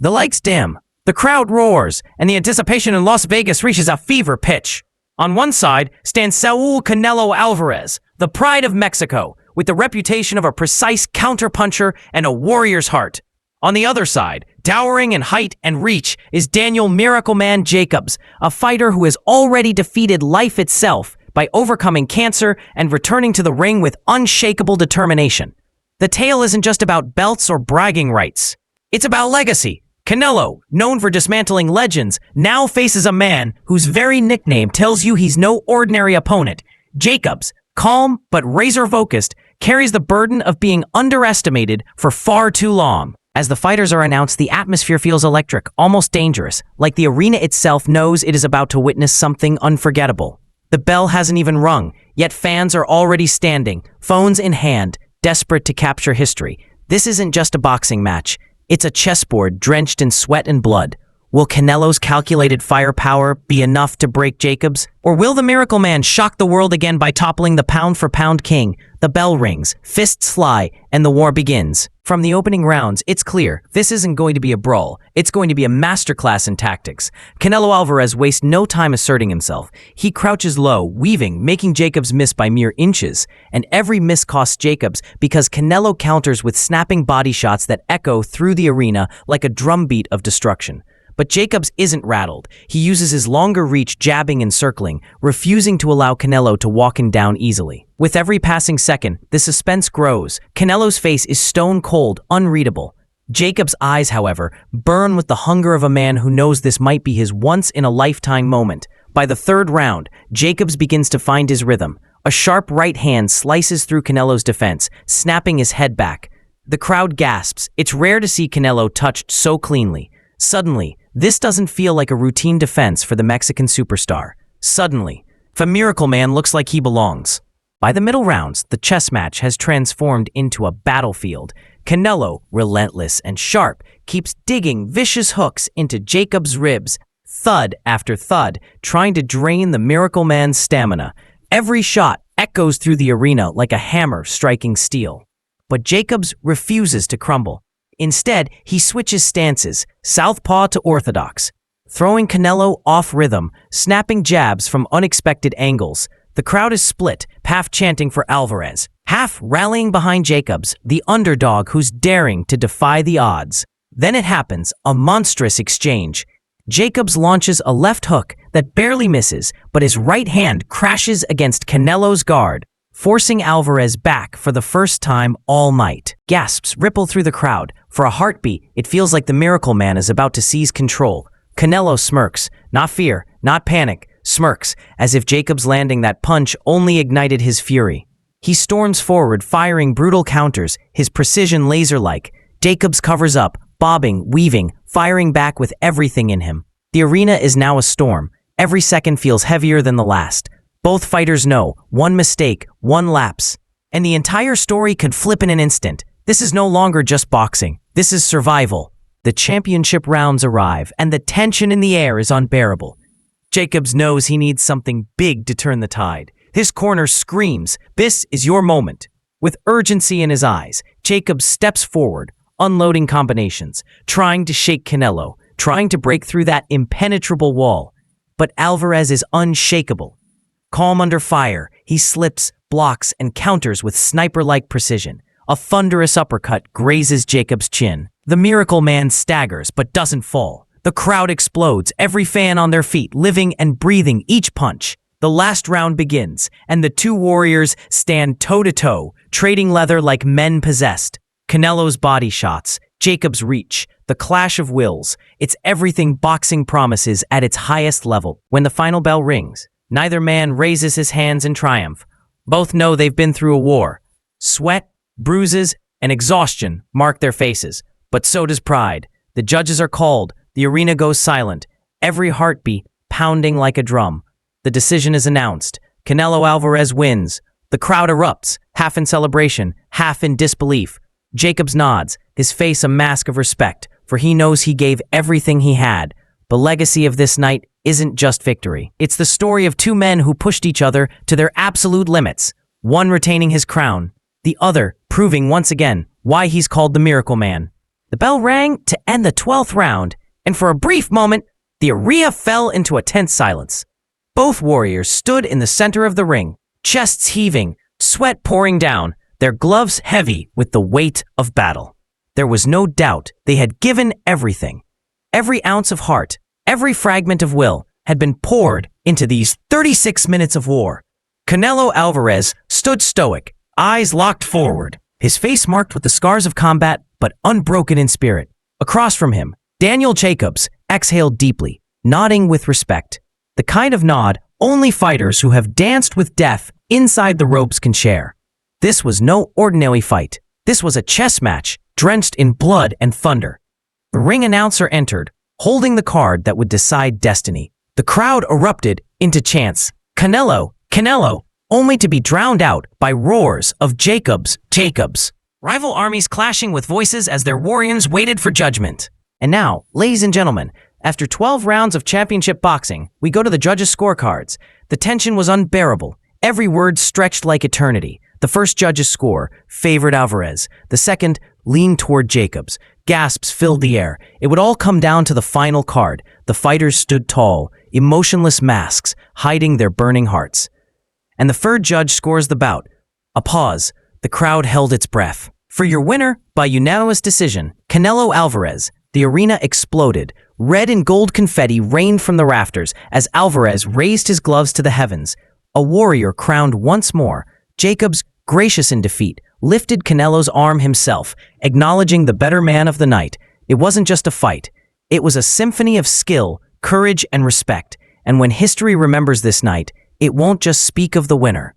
The lights dim, the crowd roars, and the anticipation in Las Vegas reaches a fever pitch. On one side stands Saul Canelo Alvarez, the pride of Mexico, with the reputation of a precise counterpuncher and a warrior's heart. On the other side, towering in height and reach, is Daniel Miracle Man Jacobs, a fighter who has already defeated life itself by overcoming cancer and returning to the ring with unshakable determination. The tale isn't just about belts or bragging rights. It's about legacy. Canelo, known for dismantling legends, now faces a man whose very nickname tells you he's no ordinary opponent. Jacobs, calm but razor-focused, carries the burden of being underestimated for far too long. As the fighters are announced, the atmosphere feels electric, almost dangerous, like the arena itself knows it is about to witness something unforgettable. The bell hasn't even rung, yet fans are already standing, phones in hand, desperate to capture history. This isn't just a boxing match. It's a chessboard drenched in sweat and blood. Will Canelo's calculated firepower be enough to break Jacobs? Or will the Miracle Man shock the world again by toppling the pound-for-pound king? The bell rings, fists fly, and the war begins. From the opening rounds, it's clear this isn't going to be a brawl. It's going to be a masterclass in tactics. Canelo Alvarez wastes no time asserting himself. He crouches low, weaving, making Jacobs miss by mere inches. And every miss costs Jacobs because Canelo counters with snapping body shots that echo through the arena like a drumbeat of destruction. But Jacobs isn't rattled. He uses his longer reach, jabbing and circling, refusing to allow Canelo to walk him down easily. With every passing second, the suspense grows. Canelo's face is stone cold, unreadable. Jacobs' eyes, however, burn with the hunger of a man who knows this might be his once-in-a-lifetime moment. By the third round, Jacobs begins to find his rhythm. A sharp right hand slices through Canelo's defense, snapping his head back. The crowd gasps. It's rare to see Canelo touched so cleanly. Suddenly, this doesn't feel like a routine defense for the Mexican superstar. Suddenly, the Miracle Man looks like he belongs. By the middle rounds, the chess match has transformed into a battlefield. Canelo, relentless and sharp, keeps digging vicious hooks into Jacobs' ribs, thud after thud, trying to drain the Miracle Man's stamina. Every shot echoes through the arena like a hammer striking steel. But Jacobs refuses to crumble. Instead, he switches stances, southpaw to orthodox, throwing Canelo off rhythm, snapping jabs from unexpected angles. The crowd is split, half chanting for Alvarez, half rallying behind Jacobs, the underdog who's daring to defy the odds. Then it happens, a monstrous exchange. Jacobs launches a left hook that barely misses, but his right hand crashes against Canelo's guard, forcing Alvarez back for the first time all night. Gasps ripple through the crowd. For a heartbeat, it feels like the Miracle Man is about to seize control. Canelo smirks, not fear, not panic, smirks, as if Jacobs landing that punch only ignited his fury. He storms forward, firing brutal counters, his precision laser-like. Jacobs covers up, bobbing, weaving, firing back with everything in him. The arena is now a storm. Every second feels heavier than the last. Both fighters know, one mistake, one lapse, and the entire story could flip in an instant. This is no longer just boxing. This is survival. The championship rounds arrive, and the tension in the air is unbearable. Jacobs knows he needs something big to turn the tide. His corner screams, "This is your moment." With urgency in his eyes, Jacobs steps forward, unloading combinations, trying to shake Canelo, trying to break through that impenetrable wall. But Alvarez is unshakable. Calm under fire, he slips, blocks, and counters with sniper-like precision. A thunderous uppercut grazes Jacobs' chin. The Miracle Man staggers but doesn't fall. The crowd explodes, every fan on their feet, living and breathing each punch. The last round begins, and the two warriors stand toe-to-toe, trading leather like men possessed. Canelo's body shots, Jacobs' reach, the clash of wills. It's everything boxing promises at its highest level. When the final bell rings, neither man raises his hands in triumph. Both know they've been through a war. Sweat, bruises, and exhaustion mark their faces, but so does pride. The judges are called, the arena goes silent, every heartbeat pounding like a drum. The decision is announced. Canelo Alvarez wins. The crowd erupts, half in celebration, half in disbelief. Jacobs nods, his face a mask of respect, for he knows he gave everything he had. The legacy of this night isn't just victory. It's the story of two men who pushed each other to their absolute limits, one retaining his crown, the other proving once again why he's called the Miracle Man. The bell rang to end the 12th round, and for a brief moment, the arena fell into a tense silence. Both warriors stood in the center of the ring, chests heaving, sweat pouring down, their gloves heavy with the weight of battle. There was no doubt they had given everything. Every ounce of heart, every fragment of will had been poured into these 36 minutes of war. Canelo Alvarez stood stoic, eyes locked forward, his face marked with the scars of combat but unbroken in spirit. Across from him, Daniel Jacobs exhaled deeply, nodding with respect. The kind of nod only fighters who have danced with death inside the ropes can share. This was no ordinary fight. This was a chess match drenched in blood and thunder. The ring announcer entered, holding the card that would decide destiny. The crowd erupted into chants, "Canelo, Canelo," only to be drowned out by roars of "Jacobs, Jacobs." Rival armies clashing with voices as their warriors waited for judgment. And now, ladies and gentlemen, after 12 rounds of championship boxing, we go to the judges' scorecards. The tension was unbearable. Every word stretched like eternity. The first judge's score favored Alvarez. The second leaned toward Jacobs. Gasps filled the air. It would all come down to the final card. The fighters stood tall, emotionless masks, hiding their burning hearts. And the third judge scores the bout. A pause. The crowd held its breath. For your winner, by unanimous decision, Canelo Alvarez. The arena exploded. Red and gold confetti rained from the rafters as Alvarez raised his gloves to the heavens. A warrior crowned once more. Jacobs, gracious in defeat, lifted Canelo's arm himself, acknowledging the better man of the night. It wasn't just a fight. It was a symphony of skill, courage, and respect. And when history remembers this night, it won't just speak of the winner.